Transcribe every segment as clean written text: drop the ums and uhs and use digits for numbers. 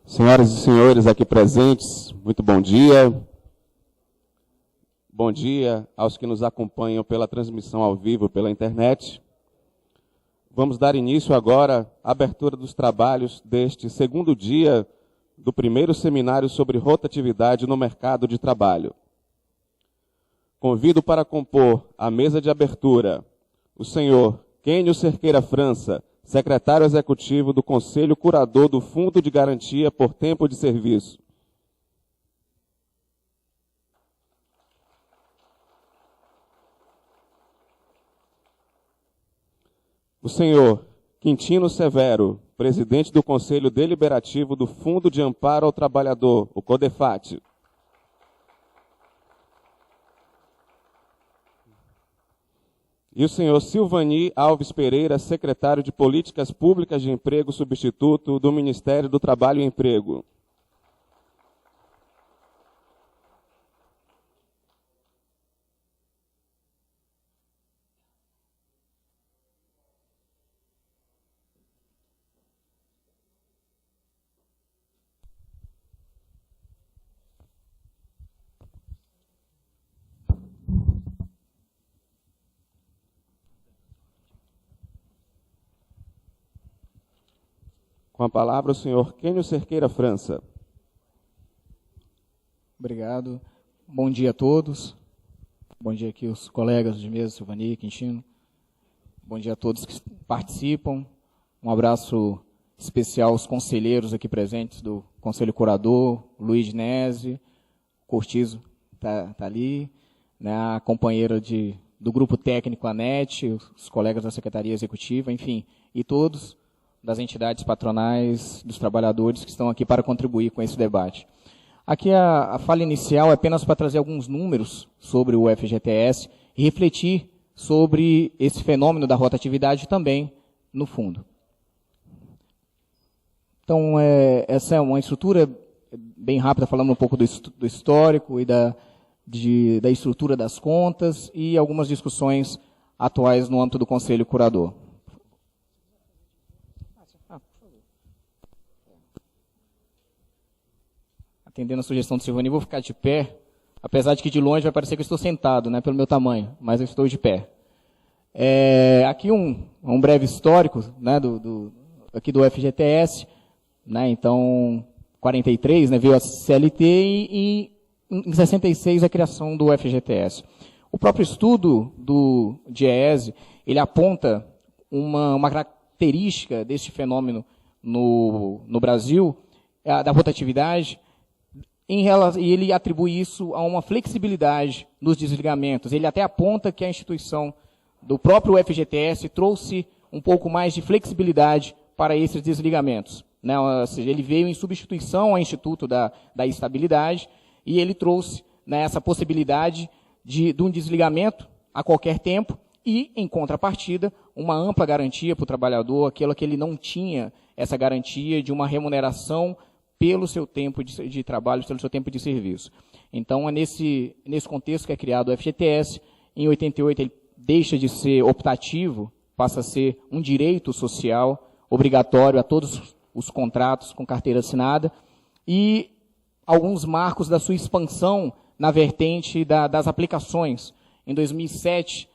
Senhoras e senhores aqui presentes, muito bom dia. Bom dia aos que nos acompanham pela transmissão ao vivo pela internet. Vamos dar início agora à abertura dos trabalhos deste segundo dia do primeiro seminário sobre rotatividade no mercado de trabalho. Convido para compor a mesa de abertura o senhor Quênio Cerqueira França, secretário executivo do Conselho Curador do Fundo de Garantia por Tempo de Serviço. O senhor Quintino Severo, presidente do Conselho Deliberativo do Fundo de Amparo ao Trabalhador, o CODEFAT. E o senhor Silvani Alves Pereira, secretário de Políticas Públicas de Emprego substituto do Ministério do Trabalho e Emprego. Com a palavra, o senhor Quênio Cerqueira França. Obrigado. Bom dia a todos. Bom dia aqui os colegas de mesa, Silvani, Quintino. Bom dia a todos que participam. Um abraço especial aos conselheiros aqui presentes do Conselho Curador, Luiz Nese, Cortizo está ali, né, a companheira do grupo técnico ANET, os colegas da Secretaria Executiva, enfim, e todos das entidades patronais, dos trabalhadores que estão aqui para contribuir com esse debate. Aqui a fala inicial é apenas para trazer alguns números sobre o FGTS e refletir sobre esse fenômeno da rotatividade também no fundo. Então, essa é uma estrutura bem rápida, falando um pouco do histórico e da estrutura das contas e algumas discussões atuais no âmbito do Conselho Curador. Atendendo a sugestão do Silvani, vou ficar de pé, apesar de que de longe vai parecer que eu estou sentado, né, pelo meu tamanho, mas eu estou de pé. Aqui um breve histórico, né, aqui do FGTS, né, então 43, né, veio a CLT e em 66 a criação do FGTS. O próprio estudo do DIEESE, ele aponta uma característica deste fenômeno no Brasil, da rotatividade, e ele atribui isso a uma flexibilidade nos desligamentos. Ele até aponta que a instituição do próprio FGTS trouxe um pouco mais de flexibilidade para esses desligamentos, né? Ou seja, ele veio em substituição ao Instituto da Estabilidade e ele trouxe, né, essa possibilidade de um desligamento a qualquer tempo e, em contrapartida, uma ampla garantia para o trabalhador, aquilo que ele não tinha, essa garantia de uma remuneração pelo seu tempo de trabalho, pelo seu tempo de serviço. Então, é nesse contexto que é criado o FGTS. Em 88, ele deixa de ser optativo, passa a ser um direito social obrigatório a todos os contratos com carteira assinada, e alguns marcos da sua expansão na vertente das aplicações. Em 2007,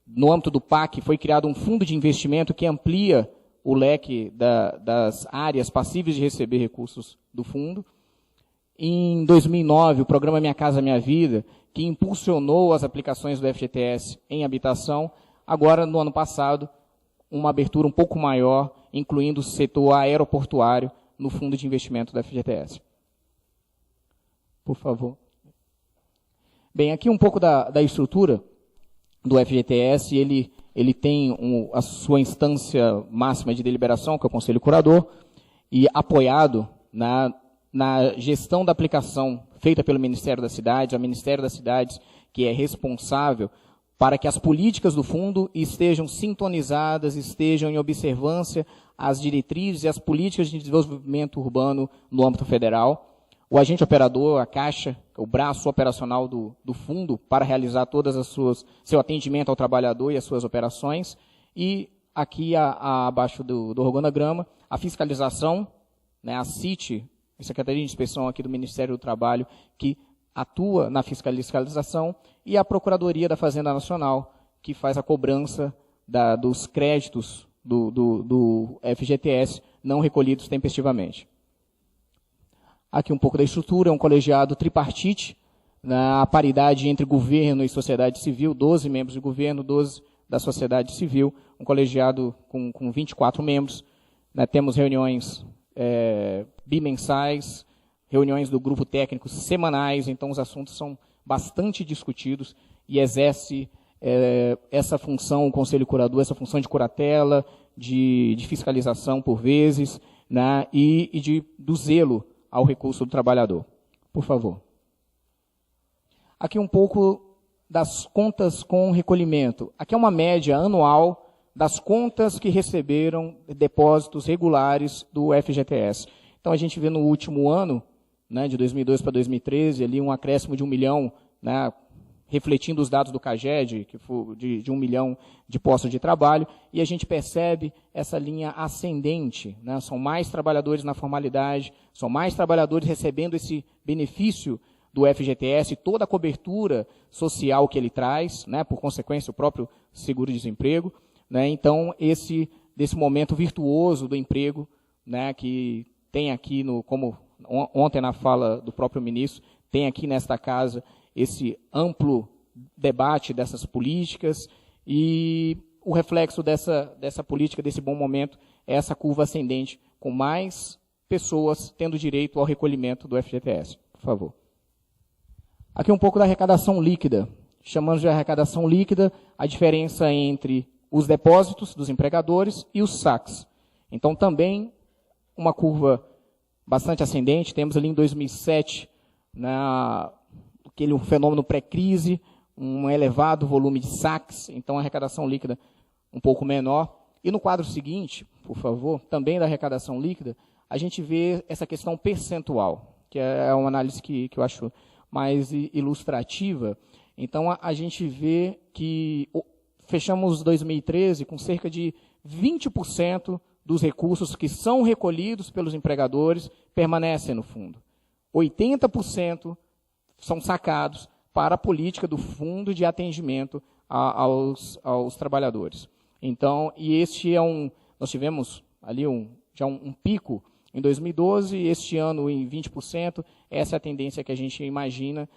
no âmbito do PAC, foi criado um fundo de investimento que amplia o leque das áreas passíveis de receber recursos do fundo. Em 2009, o programa Minha Casa Minha Vida, que impulsionou as aplicações do FGTS em habitação. Agora, no ano passado, uma abertura um pouco maior, incluindo o setor aeroportuário no fundo de investimento do FGTS. Por favor. Bem, aqui um pouco da estrutura do FGTS. Ele tem a sua instância máxima de deliberação, que é o Conselho Curador, e apoiado na gestão da aplicação feita pelo Ministério das Cidades, o Ministério das Cidades que é responsável para que as políticas do fundo estejam sintonizadas, estejam em observância às diretrizes e às políticas de desenvolvimento urbano no âmbito federal. O agente operador, a Caixa, o braço operacional do fundo para realizar todas seu atendimento ao trabalhador e as suas operações. E aqui abaixo do organograma, a fiscalização, né, a CIT, Secretaria de Inspeção aqui do Ministério do Trabalho, que atua na fiscalização, e a Procuradoria da Fazenda Nacional, que faz a cobrança dos créditos do FGTS não recolhidos tempestivamente. Aqui um pouco da estrutura, um colegiado tripartite, na paridade entre governo e sociedade civil, 12 membros de governo, 12 da sociedade civil, um colegiado com 24 membros. Né, temos reuniões bimensais, reuniões do grupo técnico semanais, então os assuntos são bastante discutidos e exerce essa função, o Conselho Curador, essa função de curatela, de fiscalização por vezes, né, e do zelo ao recurso do trabalhador. Por favor. Aqui um pouco das contas com recolhimento. Aqui é uma média anual das contas que receberam depósitos regulares do FGTS. Então, a gente vê no último ano, né, de 2002 para 2013, ali um acréscimo de 1 milhão, né, refletindo os dados do CAGED, que foi de 1 milhão de postos de trabalho, e a gente percebe essa linha ascendente, né, são mais trabalhadores na formalidade, são mais trabalhadores recebendo esse benefício do FGTS, toda a cobertura social que ele traz, né, por consequência, o próprio seguro-desemprego. Né, então, desse momento virtuoso do emprego, né, que tem aqui, como ontem na fala do próprio ministro, tem aqui nesta casa esse amplo debate dessas políticas, e o reflexo dessa política, desse bom momento, é essa curva ascendente, com mais pessoas tendo direito ao recolhimento do FGTS. Por favor. Aqui um pouco da arrecadação líquida. Chamamos de arrecadação líquida a diferença entre os depósitos dos empregadores e os saques. Então, também uma curva bastante ascendente. Temos ali em 2007, aquele fenômeno pré-crise, um elevado volume de saques, então a arrecadação líquida um pouco menor. E no quadro seguinte, por favor, também da arrecadação líquida, a gente vê essa questão percentual, que é uma análise que eu acho mais ilustrativa. Então, a gente vê que fechamos 2013 com cerca de 20% dos recursos que são recolhidos pelos empregadores permanecem no fundo. 80% são sacados para a política do fundo de atendimento aos trabalhadores. Então, e nós tivemos ali já um pico em 2012, este ano em 20%, essa é a tendência que a gente imagina,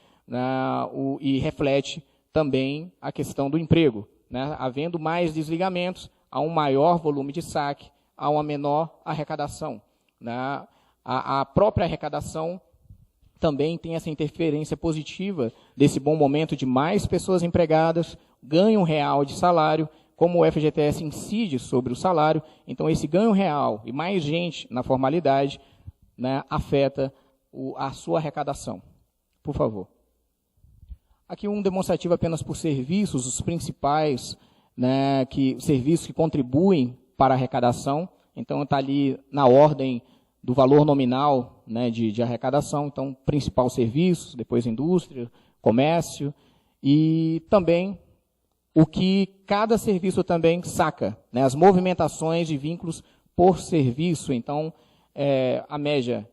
e reflete também a questão do emprego. Né? Havendo mais desligamentos, há um maior volume de saque, há uma menor arrecadação. Né? A própria arrecadação também tem essa interferência positiva desse bom momento de mais pessoas empregadas, ganho real de salário, como o FGTS incide sobre o salário, então esse ganho real e mais gente na formalidade, né, afeta a sua arrecadação. Por favor. Aqui um demonstrativo apenas por serviços, os principais, né, serviços que contribuem para a arrecadação. Então está ali na ordem do valor nominal, né, de arrecadação. Então, principal serviços, depois indústria, comércio, e também o que cada serviço também saca, né, as movimentações de vínculos por serviço. Então, a média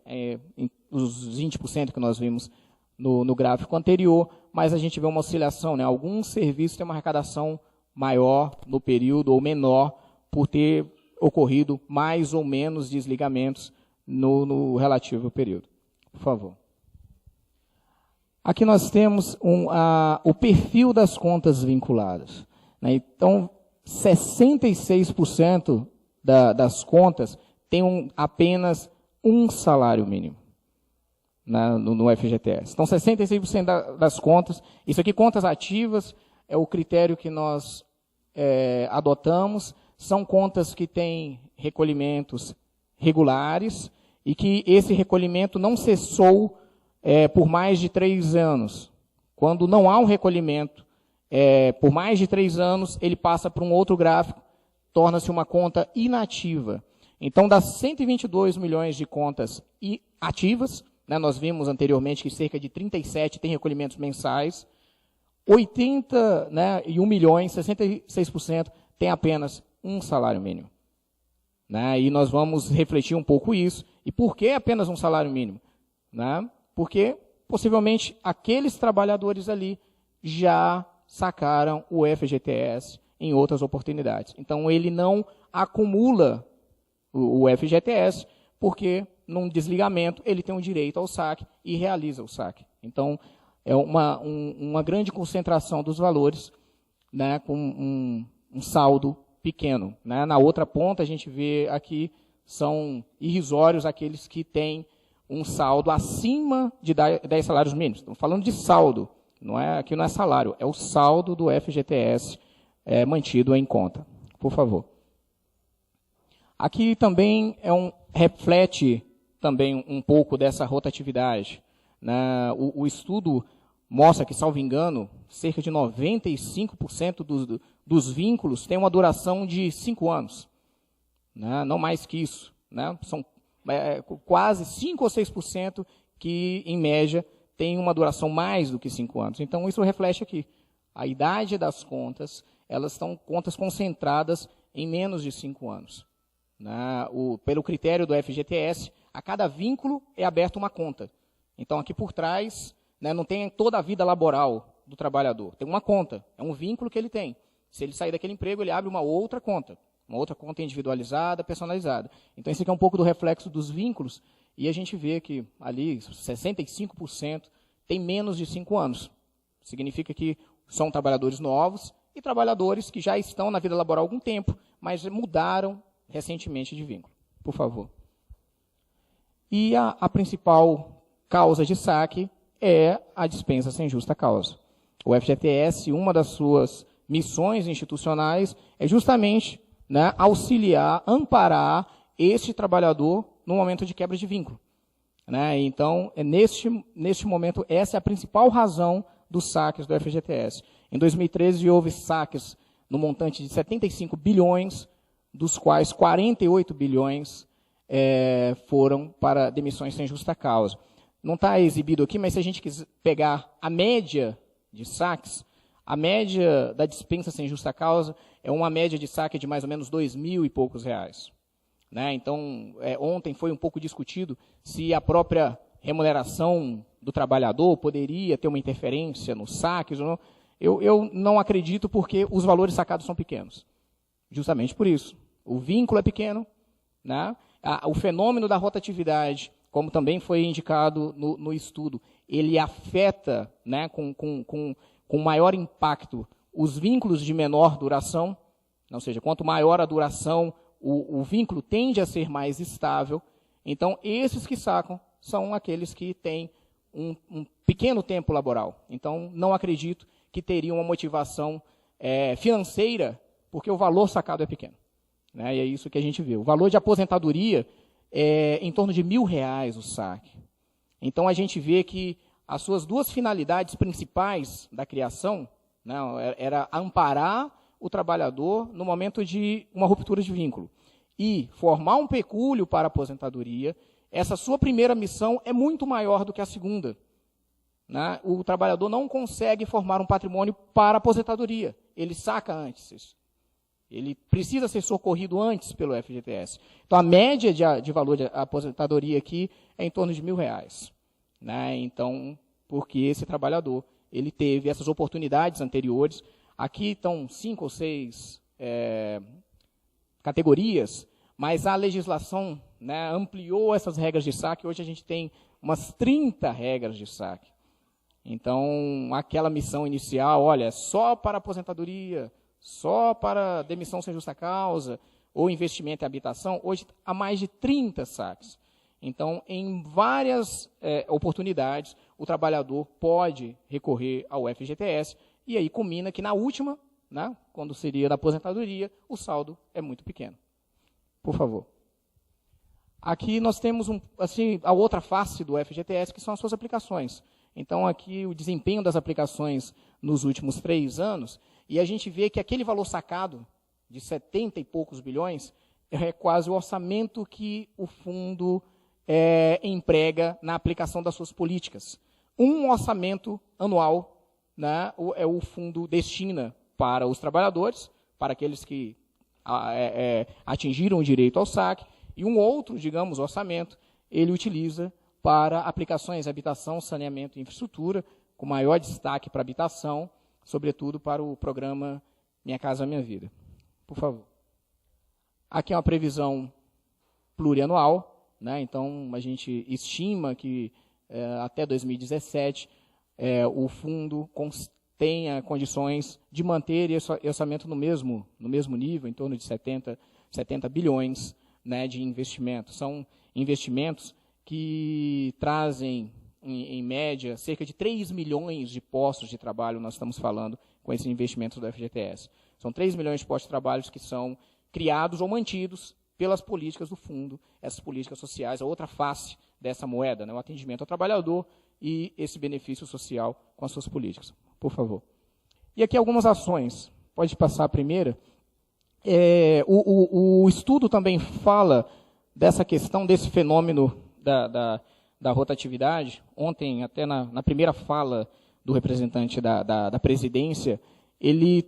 os 20% que nós vimos no gráfico anterior, mas a gente vê uma oscilação, né? Alguns serviços têm uma arrecadação maior no período ou menor por ter ocorrido mais ou menos desligamentos no relativo período. Por favor. Aqui nós temos o perfil das contas vinculadas. Né? Então, 66% das contas têm apenas um salário mínimo no FGTS. Então, 66% das contas, isso aqui, contas ativas, é o critério que nós adotamos, são contas que têm recolhimentos regulares e que esse recolhimento não cessou por mais de 3 anos. Quando não há um recolhimento por mais de 3 anos, ele passa para um outro gráfico, torna-se uma conta inativa. Então, das 122 milhões de contas ativas, né, nós vimos anteriormente que cerca de 37 têm recolhimentos mensais, 81 milhões, 66%, tem apenas um salário mínimo. Né, e nós vamos refletir um pouco isso. E por que apenas um salário mínimo? né? Porque possivelmente aqueles trabalhadores ali já sacaram o FGTS em outras oportunidades. Então, ele não acumula o FGTS, porque num desligamento ele tem o direito ao saque e realiza o saque. Então, é uma grande concentração dos valores, né, com um saldo pequeno, né? Na outra ponta, a gente vê aqui, são irrisórios aqueles que têm um saldo acima de 10 salários mínimos. Estamos falando de saldo, aqui não é salário, é o saldo do FGTS mantido em conta. Por favor. Aqui também reflete também um pouco dessa rotatividade, né? O estudo mostra que, salvo engano, cerca de 95% dos vínculos têm uma duração de 5 anos. Né? Não mais que isso. Né? São quase 5 ou 6% que, em média, tem uma duração mais do que 5 anos. Então, isso reflete aqui. A idade das contas, elas estão contas concentradas em menos de 5 anos. Né? Pelo critério do FGTS, a cada vínculo é aberta uma conta. Então, aqui por trás, né, não tem toda a vida laboral do trabalhador. Tem uma conta, é um vínculo que ele tem. Se ele sair daquele emprego, ele abre uma outra conta individualizada, personalizada. Então, esse aqui é um pouco do reflexo dos vínculos, e a gente vê que ali 65% tem menos de 5 anos. Significa que são trabalhadores novos e trabalhadores que já estão na vida laboral há algum tempo, mas mudaram recentemente de vínculo. Por favor. E a principal causa de saque é a dispensa sem justa causa. O FGTS, uma das suas missões institucionais é justamente, né, auxiliar, amparar este trabalhador no momento de quebra de vínculo. Né? Então, neste momento, essa é a principal razão dos saques do FGTS. Em 2013, houve saques no montante de 75 bilhões, dos quais 48 bilhões foram para demissões sem justa causa. Não está exibido aqui, mas se a gente quiser pegar a média de saques, a média da dispensa sem justa causa é uma média de saque de mais ou menos R$2.000 e poucos. Né? Então, ontem foi um pouco discutido se a própria remuneração do trabalhador poderia ter uma interferência nos saques ou não. Eu não acredito, porque os valores sacados são pequenos. Justamente por isso. O vínculo é pequeno, né? O fenômeno da rotatividade, como também foi indicado no estudo, ele afeta, né, com maior impacto os vínculos de menor duração, ou seja, quanto maior a duração, o vínculo tende a ser mais estável. Então, esses que sacam são aqueles que têm um pequeno tempo laboral. Então, não acredito que teriam uma motivação financeira, porque o valor sacado é pequeno. Né? E é isso que a gente vê. O valor de aposentadoria é em torno de R$1.000 o saque. Então, a gente vê que as suas duas finalidades principais da criação, né, era amparar o trabalhador no momento de uma ruptura de vínculo e formar um pecúlio para a aposentadoria. Essa sua primeira missão é muito maior do que a segunda. Né? O trabalhador não consegue formar um patrimônio para a aposentadoria. Ele saca antes isso. Ele precisa ser socorrido antes pelo FGTS. Então, a média de valor de aposentadoria aqui é em torno de R$1.000. Né? Então, porque esse trabalhador ele teve essas oportunidades anteriores. Aqui estão 5 ou 6 categorias, mas a legislação, né, ampliou essas regras de saque. Hoje a gente tem umas 30 regras de saque. Então, aquela missão inicial, olha, só para aposentadoria, só para demissão sem justa causa, ou investimento em habitação, hoje há mais de 30 saques. Então, em várias oportunidades, o trabalhador pode recorrer ao FGTS, e aí culmina que na última, né, quando seria da aposentadoria, o saldo é muito pequeno. Por favor. Aqui nós temos a outra face do FGTS, que são as suas aplicações. Então, aqui o desempenho das aplicações nos últimos 3 anos, e a gente vê que aquele valor sacado de 70 e poucos bilhões é quase o orçamento que o fundo emprega na aplicação das suas políticas. Um orçamento anual, né, o fundo destina para os trabalhadores, para aqueles que atingiram o direito ao saque, e um outro, digamos, orçamento, ele utiliza para aplicações, habitação, saneamento e infraestrutura, com maior destaque para a habitação, sobretudo para o programa Minha Casa Minha Vida. Por favor. Aqui é uma previsão plurianual, né? Então a gente estima que até 2017 o fundo tenha condições de manter esse orçamento no mesmo nível, em torno de 70 bilhões, né, de investimentos. São investimentos que trazem, em média, cerca de 3 milhões de postos de trabalho, nós estamos falando, com esses investimentos do FGTS. São 3 milhões de postos de trabalho que são criados ou mantidos pelas políticas do fundo, essas políticas sociais, a outra face dessa moeda, né, o atendimento ao trabalhador e esse benefício social com as suas políticas. Por favor. E aqui algumas ações. Pode passar a primeira. O estudo também fala dessa questão, desse fenômeno da rotatividade. Ontem, até na primeira fala do representante da presidência, ele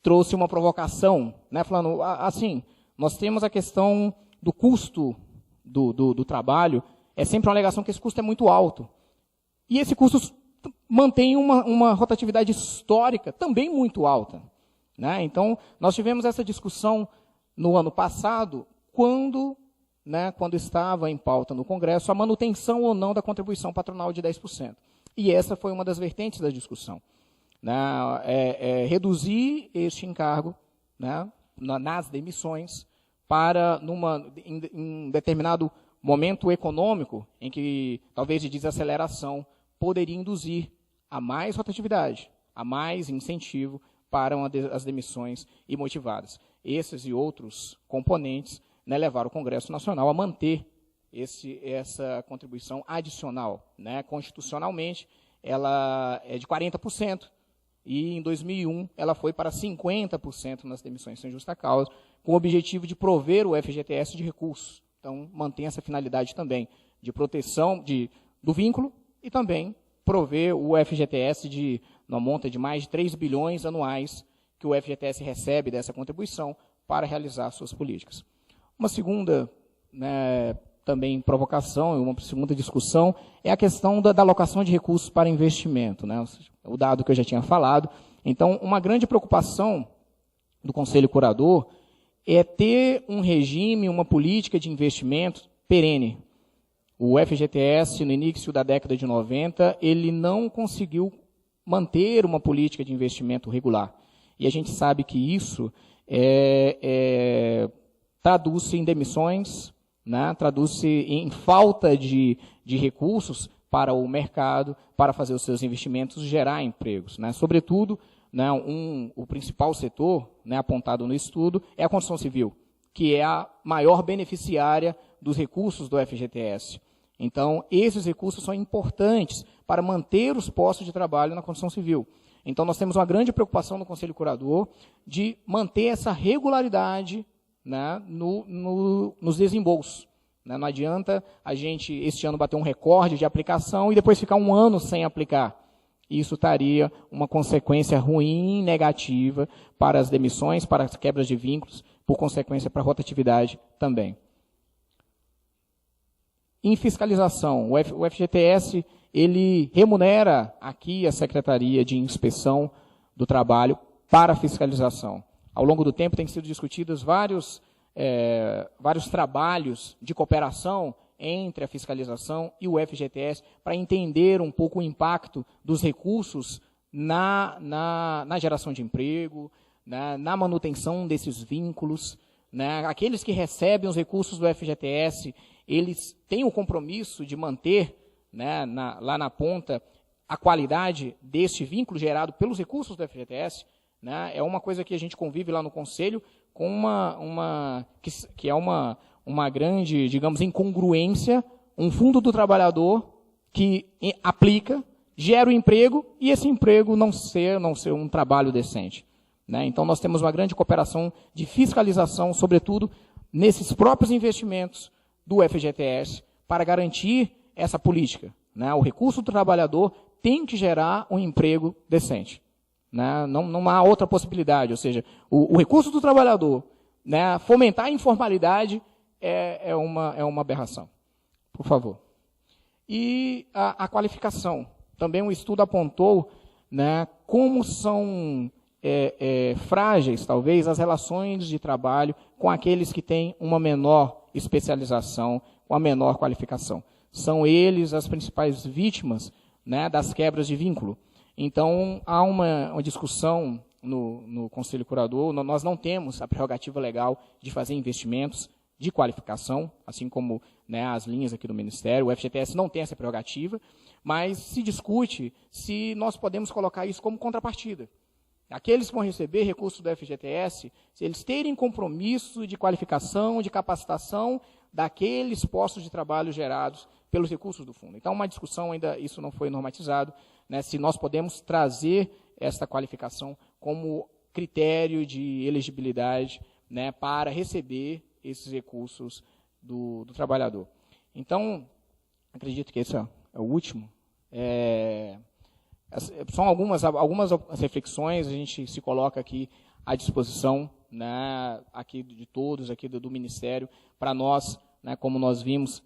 trouxe uma provocação, né, falando assim, nós temos a questão do custo do trabalho, é sempre uma alegação que esse custo é muito alto. E esse custo mantém uma rotatividade histórica também muito alta, né? Então, nós tivemos essa discussão no ano passado, quando estava em pauta no Congresso a manutenção ou não da contribuição patronal de 10%. E essa foi uma das vertentes da discussão, né? Reduzir este encargo, né, nas demissões para, em determinado momento econômico, em que talvez de desaceleração, poderia induzir a mais rotatividade, a mais incentivo para as demissões imotivadas. Esses e outros componentes, né, levaram o Congresso Nacional a manter essa contribuição adicional, né? Constitucionalmente, ela é de 40%, e em 2001 ela foi para 50% nas demissões sem justa causa, com o objetivo de prover o FGTS de recursos. Então, mantém essa finalidade também de proteção do vínculo e também prover o FGTS numa monta de mais de 3 bilhões anuais que o FGTS recebe dessa contribuição para realizar suas políticas. Uma segunda, né, também provocação, uma segunda discussão, é a questão da alocação de recursos para investimento, né, o dado que eu já tinha falado. Então, uma grande preocupação do Conselho Curador é ter um regime, uma política de investimento perene. O FGTS, no início da década de 90, ele não conseguiu manter uma política de investimento regular. E a gente sabe que isso traduz-se em demissões, né, traduz-se em falta de recursos para o mercado, para fazer os seus investimentos, gerar empregos, né. Sobretudo, né, o principal setor, né, apontado no estudo é a construção civil, que é a maior beneficiária dos recursos do FGTS. Então, esses recursos são importantes para manter os postos de trabalho na construção civil. Então, nós temos uma grande preocupação no Conselho Curador de manter essa regularidade, né, nos desembolsos. Né? Não adianta a gente, este ano, bater um recorde de aplicação e depois ficar um ano sem aplicar. Isso traria uma consequência ruim, negativa, para as demissões, para as quebras de vínculos, por consequência para a rotatividade também. Em fiscalização, o FGTS ele remunera aqui a Secretaria de Inspeção do Trabalho para fiscalização. Ao longo do tempo têm sido discutidos vários trabalhos de cooperação entre a fiscalização e o FGTS para entender um pouco o impacto dos recursos na geração de emprego, na manutenção desses vínculos. Né? Aqueles que recebem os recursos do FGTS, eles têm o compromisso de manter, né, lá na ponta a qualidade deste vínculo gerado pelos recursos do FGTS. Né? É uma coisa que a gente convive lá no Conselho com que é uma grande, digamos, incongruência, um fundo do trabalhador que aplica, gera o emprego e esse emprego não ser um trabalho decente. Né? Então, nós temos uma grande cooperação de fiscalização, sobretudo nesses próprios investimentos do FGTS, para garantir essa política. Né? O recurso do trabalhador tem que gerar um emprego decente. Né? Não há outra possibilidade, ou seja, o recurso do trabalhador, né, fomentar a informalidade é uma aberração. Por favor. E a qualificação. Também um estudo apontou, né, como são frágeis, talvez, as relações de trabalho com aqueles que têm uma menor especialização, com a menor qualificação. São eles as principais vítimas, né, das quebras de vínculo. Então, há uma discussão no Conselho Curador. Nós não temos a prerrogativa legal de fazer investimentos de qualificação, assim como, né, as linhas aqui do Ministério. O FGTS não tem essa prerrogativa, mas se discute se nós podemos colocar isso como contrapartida. Aqueles que vão receber recursos do FGTS, se eles terem compromisso de qualificação, de capacitação daqueles postos de trabalho gerados pelos recursos do fundo. Então, uma discussão, ainda isso não foi normatizado, né, se nós podemos trazer essa qualificação como critério de elegibilidade, né, para receber esses recursos do trabalhador. Então, acredito que esse é o último. São algumas reflexões, a gente se coloca aqui à disposição, né, aqui de todos, aqui do Ministério, para nós, né, como nós vimos,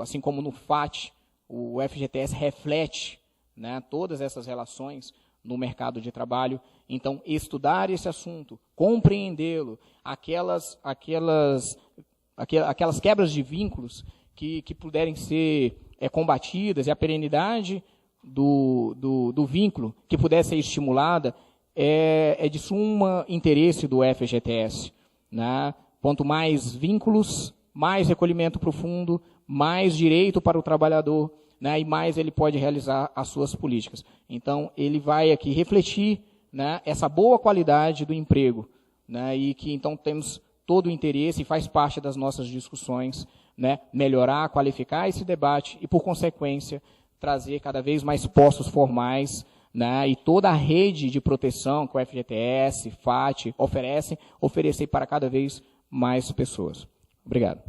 assim como no FAT, o FGTS reflete, né, todas essas relações no mercado de trabalho. Então, estudar esse assunto, compreendê-lo, aquelas quebras de vínculos que puderem ser combatidas, e a perenidade do vínculo que puder ser estimulada, é de suma interesse do FGTS. Né? Quanto mais vínculos, mais recolhimento profundo, mais direito para o trabalhador, né, e mais ele pode realizar as suas políticas. Então, ele vai aqui refletir, né, essa boa qualidade do emprego, né, e que então temos todo o interesse e faz parte das nossas discussões, né, melhorar, qualificar esse debate e, por consequência, trazer cada vez mais postos formais, né, e toda a rede de proteção que o FGTS, FAT oferecem, oferecer para cada vez mais pessoas. Obrigado.